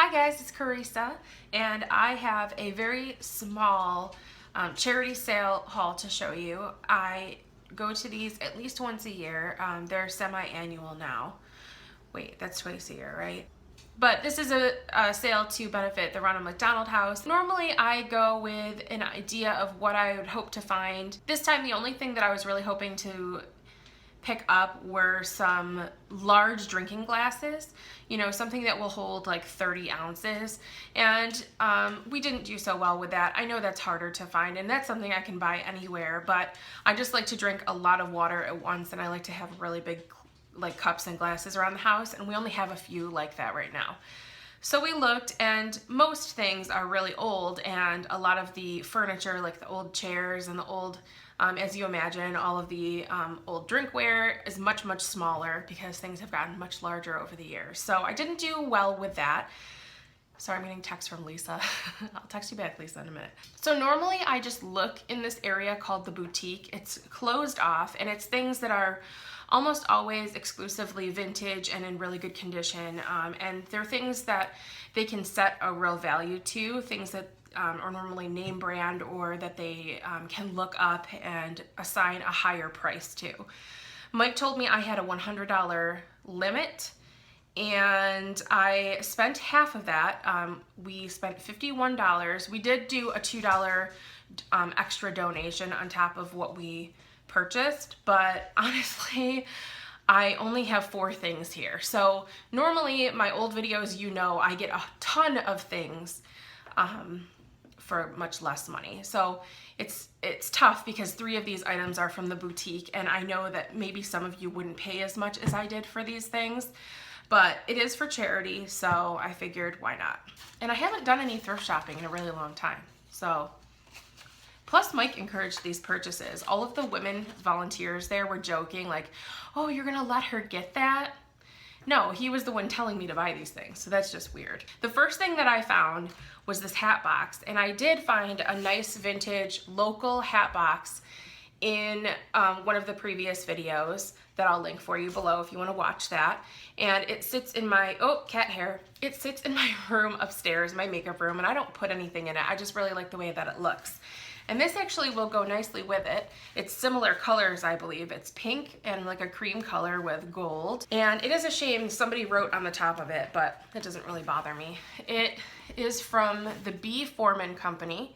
Hi guys, it's Carissa, and I have a very small charity sale haul to show you. I go to these at least once a year. They're semi-annual now. Wait, that's twice a year, right? But this is a sale to benefit the Ronald McDonald House. Normally I go with an idea of what I would hope to find. This time the only thing that I was really hoping to pick up were some large drinking glasses, you know, something that will hold like 30 ounces. And we didn't do so well with that. I know that's harder to find, and that's something I can buy anywhere, but I just like to drink a lot of water at once, and I like to have really big like cups and glasses around the house, and we only have a few like that right now. So we looked, and most things are really old, and a lot of the furniture, like the old chairs and the old, as you imagine, all of the old drinkware is much, much smaller because things have gotten much larger over the years. So I didn't do well with that. Sorry, I'm getting text from Lisa. I'll text you back, Lisa, in a minute. So normally I just look in this area called the boutique. It's closed off, and it's things that are almost always exclusively vintage and in really good condition. And they're things that they can set a real value to, things that are normally name brand, or that they can look up and assign a higher price to. Mike told me I had a $100 limit, and I spent half of that. We spent $51. We did do a $2 extra donation on top of what we purchased, but honestly, I only have 4 things here. So normally my old videos, you know, I get a ton of things for much less money. So it's tough because 3 of these items are from the boutique, and I know that maybe some of you wouldn't pay as much as I did for these things, but it is for charity, so I figured why not. And I haven't done any thrift shopping in a really long time, so. Plus, Mike encouraged these purchases. All of the women volunteers there were joking, like, oh, you're gonna let her get that? No, he was the one telling me to buy these things, so that's just weird. The first thing that I found was this hat box, and I did find a nice vintage local hat box in one of the previous videos that I'll link for you below if you want to watch that. And it sits in my, oh, cat hair. It sits in my room upstairs, my makeup room, and I don't put anything in it. I just really like the way that it looks. And this actually will go nicely with it. It's similar colors, I believe. It's pink and like a cream color with gold. And it is a shame somebody wrote on the top of it, but it doesn't really bother me. It is from the B. Foreman Company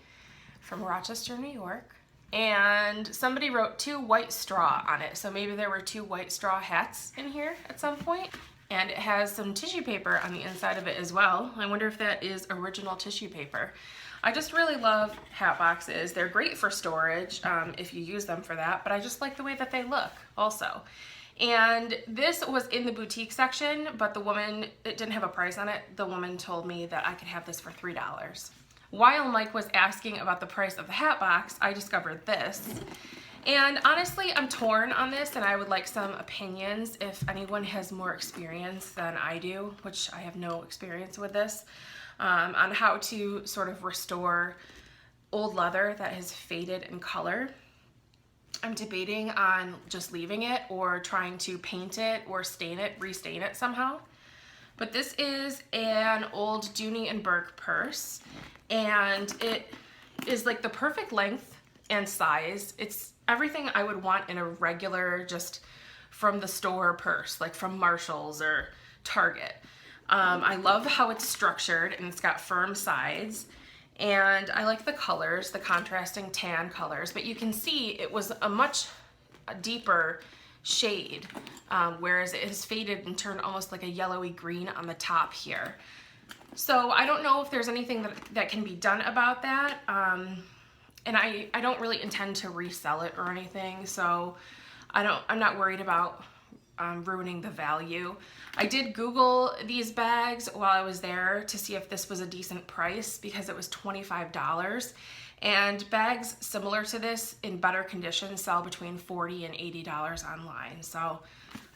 from Rochester, New York. And somebody wrote 2 white straw on it. So maybe there were 2 white straw hats in here at some point. And it has some tissue paper on the inside of it as well. I wonder if that is original tissue paper. I just really love hat boxes. They're great for storage if you use them for that, but I just like the way that they look also. And this was in the boutique section, but the woman, it didn't have a price on it. The woman told me that I could have this for $3. While Mike was asking about the price of the hat box, I discovered this. And honestly, I'm torn on this, and I would like some opinions if anyone has more experience than I do, which I have no experience with this, on how to sort of restore old leather that has faded in color. I'm debating on just leaving it or trying to paint it or stain it, restain it somehow. But this is an old Dooney Bourke purse, and it is like the perfect length and size. It's everything I would want in a regular, just from the store purse, like from Marshall's or Target. I love how it's structured, and it's got firm sides, and I like the colors, the contrasting tan colors, but you can see it was a much deeper shade, whereas it has faded and turned almost like a yellowy green on the top here. So I don't know if there's anything that can be done about that, and I don't really intend to resell it or anything, so I'm not worried about ruining the value. I did Google these bags while I was there to see if this was a decent price because it was $25, and bags similar to this in better condition sell between $40 and $80 online, so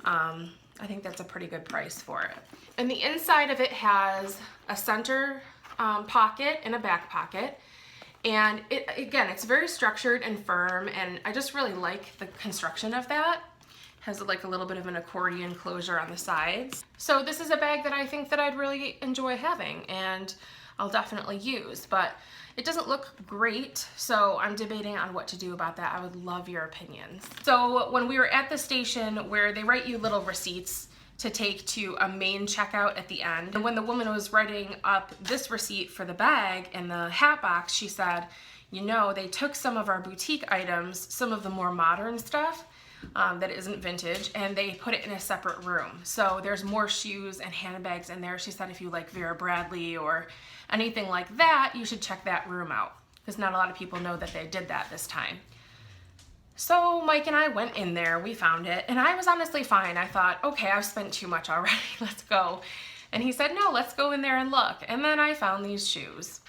I think that's a pretty good price for it. And the inside of it has a center pocket and a back pocket, and again, it's very structured and firm, and I just really like the construction of that. Has like a little bit of an accordion closure on the sides. So this is a bag that I think that I'd really enjoy having and I'll definitely use, but it doesn't look great, so I'm debating on what to do about that. I would love your opinions. So when we were at the station where they write you little receipts to take to a main checkout at the end, and when the woman was writing up this receipt for the bag and the hat box, she said, you know, they took some of our boutique items, some of the more modern stuff, that isn't vintage, and they put it in a separate room. So there's more shoes and handbags in there. She said if you like Vera Bradley or anything like that, you should check that room out, because not a lot of people know that they did that this time. So Mike and I went in there, we found it, and I was honestly fine. I thought, okay, I've spent too much already, let's go. And he said, no, let's go in there and look. And then I found these shoes.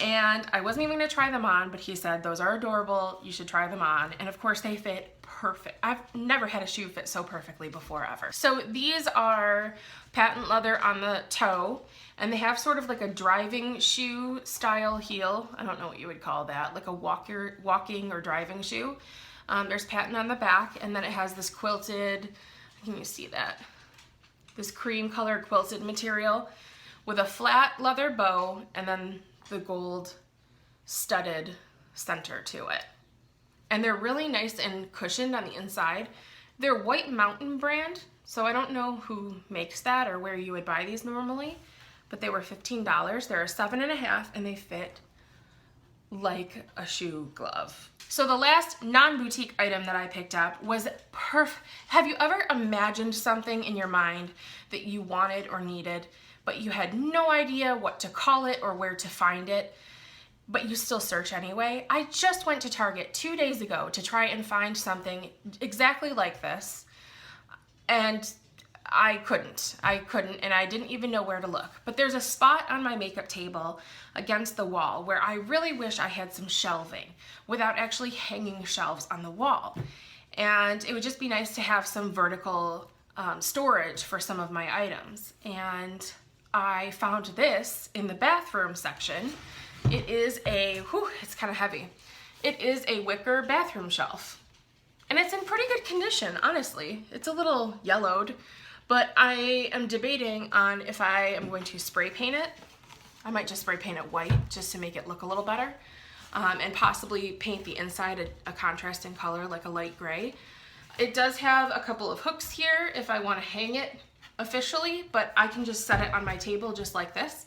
And I wasn't even gonna try them on, but he said, those are adorable, you should try them on. And of course they fit perfect. I've never had a shoe fit so perfectly before ever. So these are patent leather on the toe, and they have sort of like a driving shoe style heel. I don't know what you would call that, like a walking or driving shoe. There's patent on the back, and then it has this quilted, can you see that? This cream color quilted material with a flat leather bow, and then the gold studded center to it. And they're really nice and cushioned on the inside. They're White Mountain brand, so I don't know who makes that or where you would buy these normally, but they were $15. They're a 7.5 and they fit like a shoe glove. So the last non-boutique item that I picked up was perfect. Have you ever imagined something in your mind that you wanted or needed, but you had no idea what to call it or where to find it, but you still search anyway? I just went to Target 2 days ago to try and find something exactly like this, and I couldn't, and I didn't even know where to look. But there's a spot on my makeup table against the wall where I really wish I had some shelving without actually hanging shelves on the wall. And it would just be nice to have some vertical storage for some of my items. And I found this in the bathroom section. It is a, it's kind of heavy. It is a Wicker bathroom shelf. And it's in pretty good condition, honestly. It's a little yellowed, but I am debating on if I am going to spray paint it. I might just spray paint it white just to make it look a little better, and possibly paint the inside a contrasting color like a light gray. It does have a couple of hooks here if I want to hang it officially, but I can just set it on my table just like this.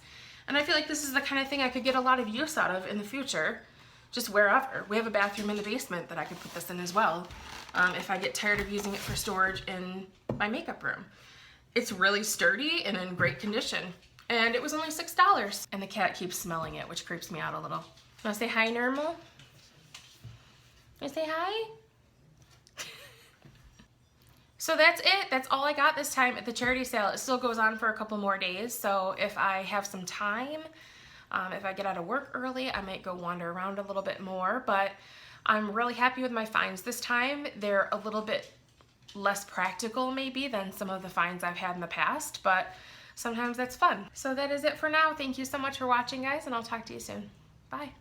And I feel like this is the kind of thing I could get a lot of use out of in the future, just wherever. We have a bathroom in the basement that I could put this in as well, if I get tired of using it for storage in my makeup room. It's really sturdy and in great condition, and it was only $6. And the cat keeps smelling it, which creeps me out a little. Wanna say hi, Normal? Wanna say hi? So that's it. That's all I got this time at the charity sale. It still goes on for a couple more days, so if I have some time, if I get out of work early, I might go wander around a little bit more, but I'm really happy with my finds this time. They're a little bit less practical maybe than some of the finds I've had in the past, but sometimes that's fun. So that is it for now. Thank you so much for watching, guys, and I'll talk to you soon. Bye.